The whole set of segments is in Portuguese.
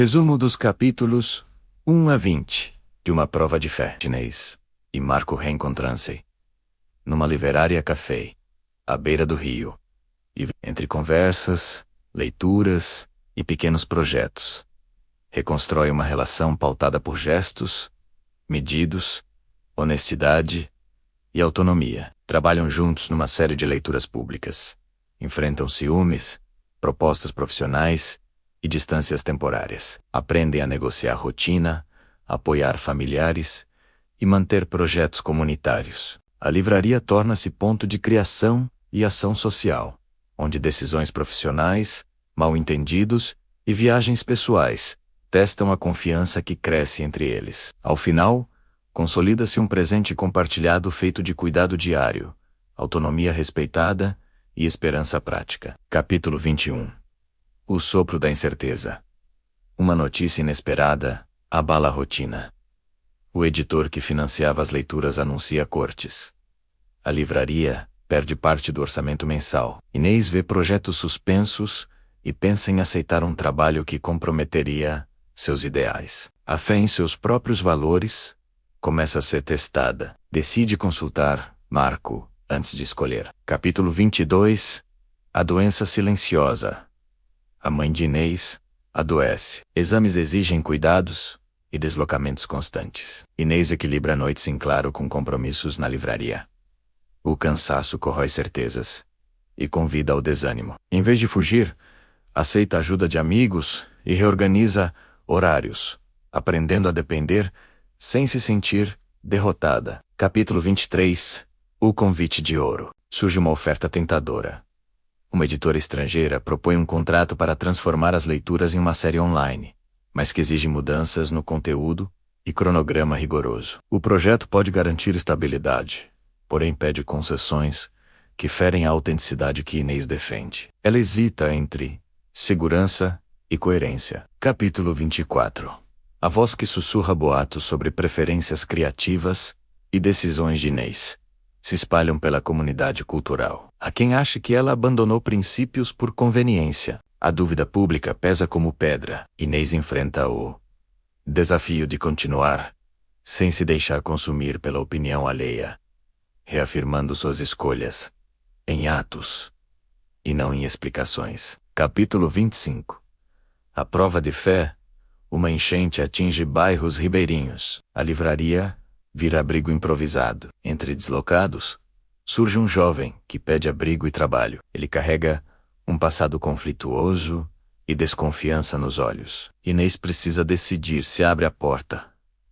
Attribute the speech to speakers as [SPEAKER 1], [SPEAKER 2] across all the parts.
[SPEAKER 1] Resumo dos capítulos 1 a 20 de Uma Prova de Fé. Inês e Marco reencontram-se numa livraria café, à beira do rio, e entre conversas, leituras e pequenos projetos, reconstrói uma relação pautada por gestos, medidos, honestidade e autonomia. Trabalham juntos numa série de leituras públicas, enfrentam ciúmes, propostas profissionais e distâncias temporárias. Aprendem a negociar rotina, apoiar familiares e manter projetos comunitários. A livraria torna-se ponto de criação e ação social, onde decisões profissionais, mal-entendidos e viagens pessoais testam a confiança que cresce entre eles. Ao final, consolida-se um presente compartilhado feito de cuidado diário, autonomia respeitada e esperança prática. Capítulo 21. O sopro da incerteza. Uma notícia inesperada abala a rotina. O editor que financiava as leituras anuncia cortes. A livraria perde parte do orçamento mensal. Inês vê projetos suspensos e pensa em aceitar um trabalho que comprometeria seus ideais. A fé em seus próprios valores começa a ser testada. Decide consultar Marco antes de escolher. Capítulo 22. A doença silenciosa. A mãe de Inês adoece. Exames exigem cuidados e deslocamentos constantes. Inês equilibra noites em claro com compromissos na livraria. O cansaço corrói certezas e convida ao desânimo. Em vez de fugir, aceita a ajuda de amigos e reorganiza horários, aprendendo a depender sem se sentir derrotada. Capítulo 23. O convite de ouro. Surge uma oferta tentadora. Uma editora estrangeira propõe um contrato para transformar as leituras em uma série online, mas que exige mudanças no conteúdo e cronograma rigoroso. O projeto pode garantir estabilidade, porém pede concessões que ferem a autenticidade que Inês defende. Ela hesita entre segurança e coerência. Capítulo 24. A voz que sussurra boatos sobre preferências criativas e decisões de Inês se espalham pela comunidade cultural. Há quem ache que ela abandonou princípios por conveniência. A dúvida pública pesa como pedra. Inês enfrenta o desafio de continuar, sem se deixar consumir pela opinião alheia, reafirmando suas escolhas em atos e não em explicações. Capítulo 25. A prova de fé. Uma enchente atinge bairros ribeirinhos. A livraria vira abrigo improvisado. Entre deslocados, surge um jovem que pede abrigo e trabalho. Ele carrega um passado conflituoso e desconfiança nos olhos. Inês precisa decidir se abre a porta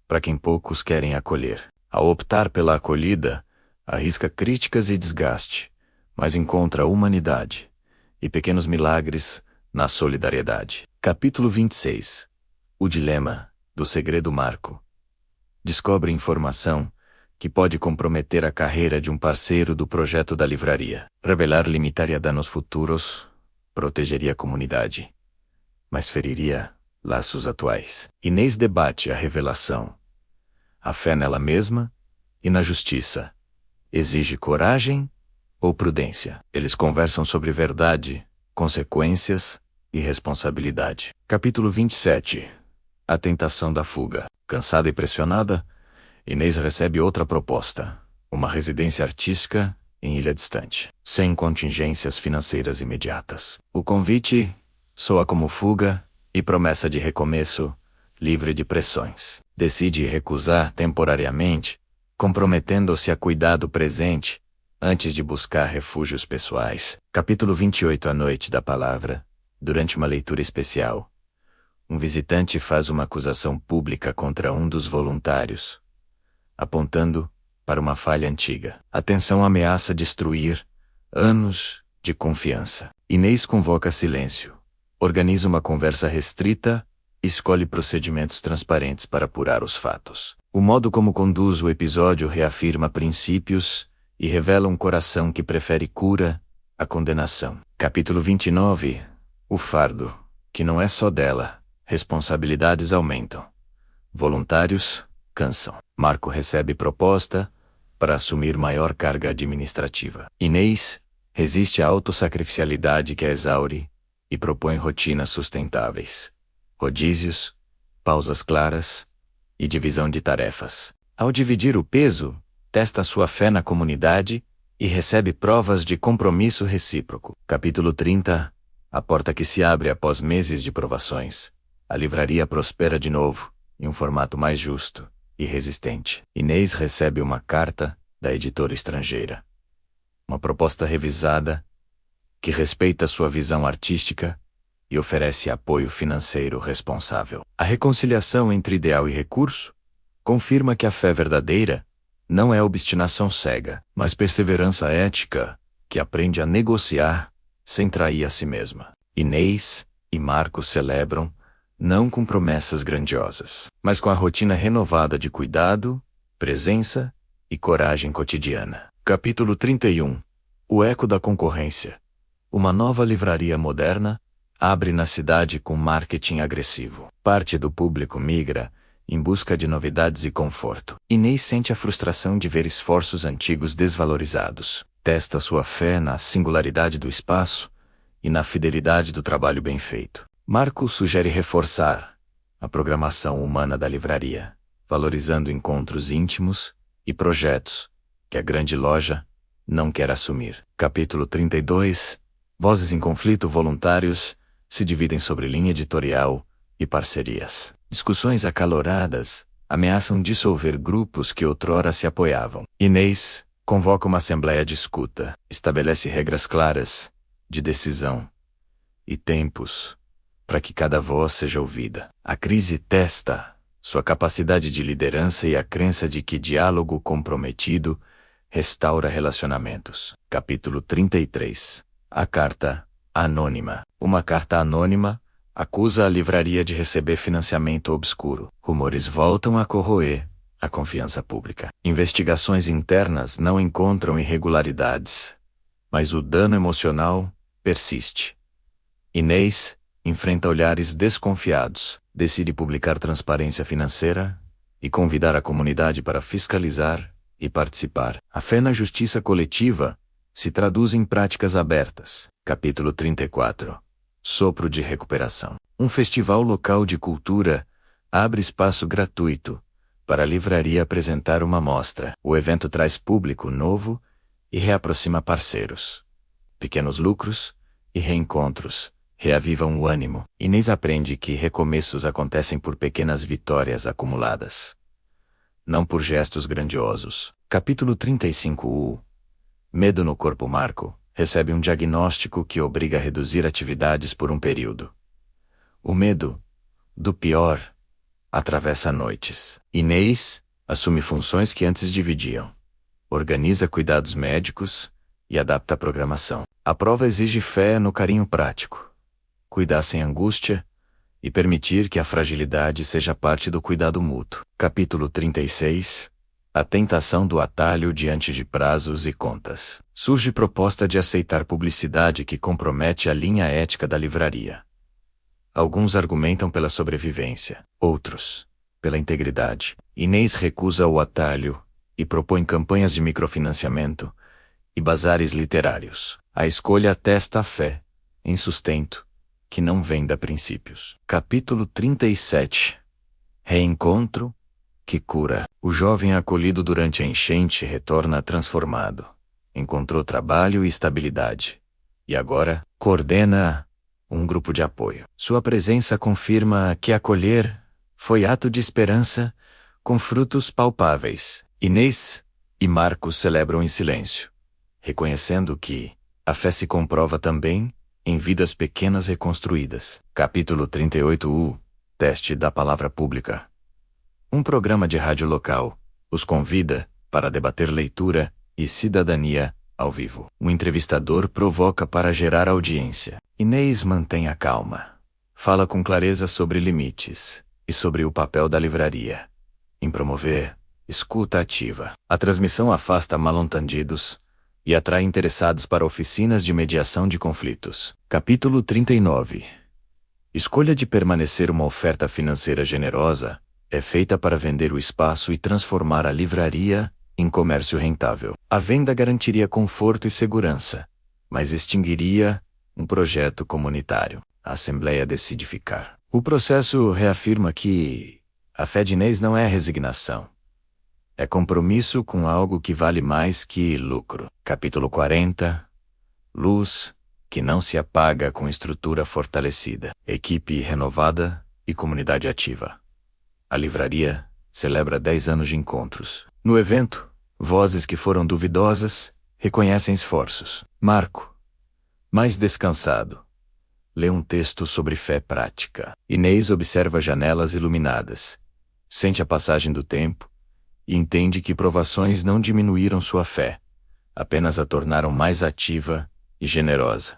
[SPEAKER 1] para quem poucos querem acolher. Ao optar pela acolhida, arrisca críticas e desgaste, mas encontra humanidade e pequenos milagres na solidariedade. Capítulo 26. O dilema do segredo Marco. Descobre informação que pode comprometer a carreira de um parceiro do projeto da livraria. Revelar limitaria danos futuros, protegeria a comunidade, mas feriria laços atuais. Inês debate a revelação. A fé nela mesma e na justiça exige coragem ou prudência. Eles conversam sobre verdade, consequências e responsabilidade. Capítulo 27. A tentação da fuga. Cansada e pressionada, Inês recebe outra proposta. Uma residência artística em ilha distante, sem contingências financeiras imediatas. O convite soa como fuga e promessa de recomeço, livre de pressões. Decide recusar temporariamente, comprometendo-se a cuidar do presente, antes de buscar refúgios pessoais. Capítulo 28. A noite da palavra. Durante uma leitura especial, um visitante faz uma acusação pública contra um dos voluntários, apontando para uma falha antiga. A tensão ameaça destruir anos de confiança. Inês convoca silêncio, organiza uma conversa restrita e escolhe procedimentos transparentes para apurar os fatos. O modo como conduz o episódio reafirma princípios e revela um coração que prefere cura à condenação. Capítulo 29. O fardo, que não é só dela. Responsabilidades aumentam. Voluntários cansam. Marco recebe proposta para assumir maior carga administrativa. Inês resiste à autossacrificialidade que a exaure e propõe rotinas sustentáveis. rodízios, pausas claras e divisão de tarefas. Ao dividir o peso, testa sua fé na comunidade e recebe provas de compromisso recíproco. Capítulo 30. A porta que se abre após meses de provações. A livraria prospera de novo, em um formato mais justo e resistente. Inês recebe uma carta da editora estrangeira. Uma proposta revisada que respeita sua visão artística e oferece apoio financeiro responsável. A reconciliação entre ideal e recurso confirma que a fé verdadeira não é obstinação cega, mas perseverança ética que aprende a negociar sem trair a si mesma. Inês e Marco celebram, não com promessas grandiosas, mas com a rotina renovada de cuidado, presença e coragem cotidiana. Capítulo 31. O eco da concorrência. Uma nova livraria moderna abre na cidade com marketing agressivo. Parte do público migra em busca de novidades e conforto. Inês sente a frustração de ver esforços antigos desvalorizados. Testa sua fé na singularidade do espaço e na fidelidade do trabalho bem feito. Marco sugere reforçar a programação humana da livraria, valorizando encontros íntimos e projetos que a grande loja não quer assumir. Capítulo 32. Vozes em conflito voluntários se dividem sobre linha editorial e parcerias. Discussões acaloradas ameaçam dissolver grupos que outrora se apoiavam. Inês convoca uma assembleia de escuta, estabelece regras claras de decisão e tempos para que cada voz seja ouvida. A crise testa sua capacidade de liderança e a crença de que diálogo comprometido restaura relacionamentos. Capítulo 33. A carta anônima. Uma carta anônima acusa a livraria de receber financiamento obscuro. Rumores voltam a corroer a confiança pública. Investigações internas não encontram irregularidades, mas o dano emocional persiste. Inês enfrenta olhares desconfiados, decide publicar transparência financeira e convidar a comunidade para fiscalizar e participar. A fé na justiça coletiva se traduz em práticas abertas. Capítulo 34. Sopro de recuperação. Um festival local de cultura abre espaço gratuito para a livraria apresentar uma mostra. O evento traz público novo e reaproxima parceiros. Pequenos lucros e reencontros reavivam o ânimo. Inês aprende que recomeços acontecem por pequenas vitórias acumuladas, não por gestos grandiosos. Capítulo 35. Medo no corpo. Marco recebe um diagnóstico que obriga a reduzir atividades por um período. O medo do pior atravessa noites. Inês assume funções que antes dividiam. Organiza cuidados médicos e adapta a programação. A prova exige fé no carinho prático, cuidar sem angústia e permitir que a fragilidade seja parte do cuidado mútuo. Capítulo 36. A tentação do atalho diante de prazos e contas. Surge proposta de aceitar publicidade que compromete a linha ética da livraria. Alguns argumentam pela sobrevivência, outros pela integridade. Inês recusa o atalho e propõe campanhas de microfinanciamento e bazares literários. A escolha atesta a fé em sustento que não venda princípios. Capítulo 37. Reencontro que cura. O jovem acolhido durante a enchente retorna transformado. Encontrou trabalho e estabilidade. E agora, coordena um grupo de apoio. Sua presença confirma que acolher foi ato de esperança com frutos palpáveis. Inês e Marcos celebram em silêncio, reconhecendo que a fé se comprova também em vidas pequenas reconstruídas. Capítulo 38. Teste da palavra pública. Um programa de rádio local os convida para debater leitura e cidadania ao vivo. Um entrevistador provoca para gerar audiência. Inês mantém a calma. Fala com clareza sobre limites e sobre o papel da livraria em promover escuta ativa. A transmissão afasta mal-entendidos e atrai interessados para oficinas de mediação de conflitos. Capítulo 39. Escolha de permanecer. Uma oferta financeira generosa é feita para vender o espaço e transformar a livraria em comércio rentável. A venda garantiria conforto e segurança, mas extinguiria um projeto comunitário. A Assembleia decide ficar. O processo reafirma que a fé de Inês não é resignação. É compromisso com algo que vale mais que lucro. Capítulo 40. Luz, que não se apaga com estrutura fortalecida. Equipe renovada e comunidade ativa. A livraria celebra 10 anos de encontros. No evento, vozes que foram duvidosas reconhecem esforços. Marco, mais descansado, lê um texto sobre fé prática. Inês observa janelas iluminadas, sente a passagem do tempo e entende que provações não diminuíram sua fé, apenas a tornaram mais ativa e generosa.